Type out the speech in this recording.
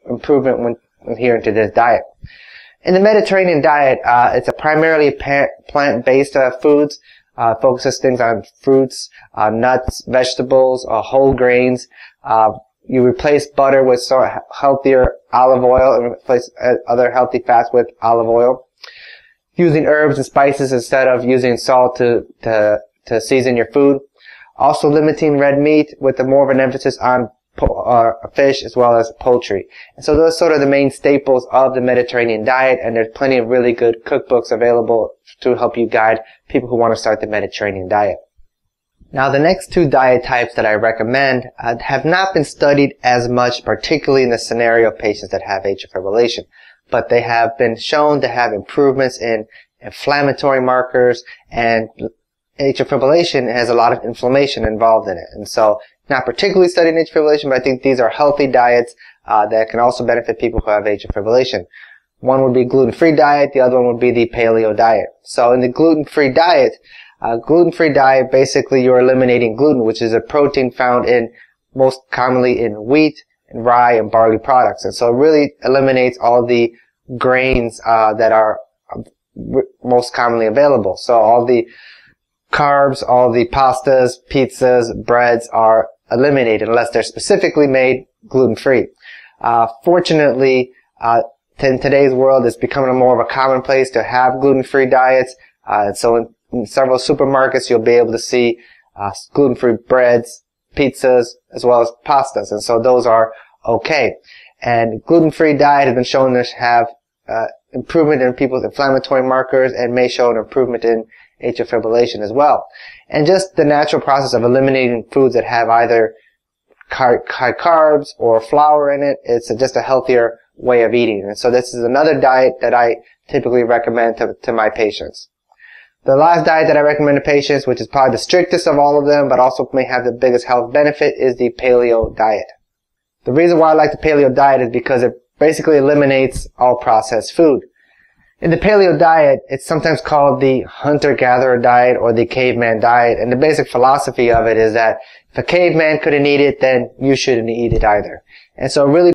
improvement when adhering to this diet. In the Mediterranean diet, it's a primarily plant-based foods. Focuses things on fruits, nuts, vegetables, whole grains. You replace butter with healthier olive oil and replace other healthy fats with olive oil. Using herbs and spices instead of using salt to season your food. Also limiting red meat with more of an emphasis on fish as well as poultry. And so those are sort of the main staples of the Mediterranean diet, and there's plenty of really good cookbooks available to help you guide people who want to start the Mediterranean diet. Now the next two diet types that I recommend have not been studied as much, particularly in the scenario of patients that have atrial fibrillation, but they have been shown to have improvements in inflammatory markers, and atrial fibrillation has a lot of inflammation involved in it. And so not particularly studying atrial fibrillation, but I think these are healthy diets that can also benefit people who have atrial fibrillation. One would be gluten-free diet, the other one would be the paleo diet. So in the gluten-free diet, basically you're eliminating gluten, which is a protein found in most commonly in wheat and rye and barley products. And so it really eliminates all the grains that are most commonly available. So all the carbs, all the pastas, pizzas, breads are eliminated unless they're specifically made gluten-free. Fortunately, in today's world, it's becoming more of a commonplace to have gluten-free diets. So in several supermarkets, you'll be able to see gluten-free breads, pizzas, as well as pastas. And so those are okay. And gluten-free diet has been shown to have improvement in people's inflammatory markers and may show an improvement in atrial fibrillation as well. And just the natural process of eliminating foods that have either high carbs or flour in it, it's just a healthier way of eating. And so this is another diet that I typically recommend to my patients. The last diet that I recommend to patients, which is probably the strictest of all of them, but also may have the biggest health benefit, is the paleo diet. The reason why I like the paleo diet is because it basically eliminates all processed food. In the paleo diet, it's sometimes called the hunter-gatherer diet or the caveman diet, and the basic philosophy of it is that if a caveman couldn't eat it, then you shouldn't eat it either. And so really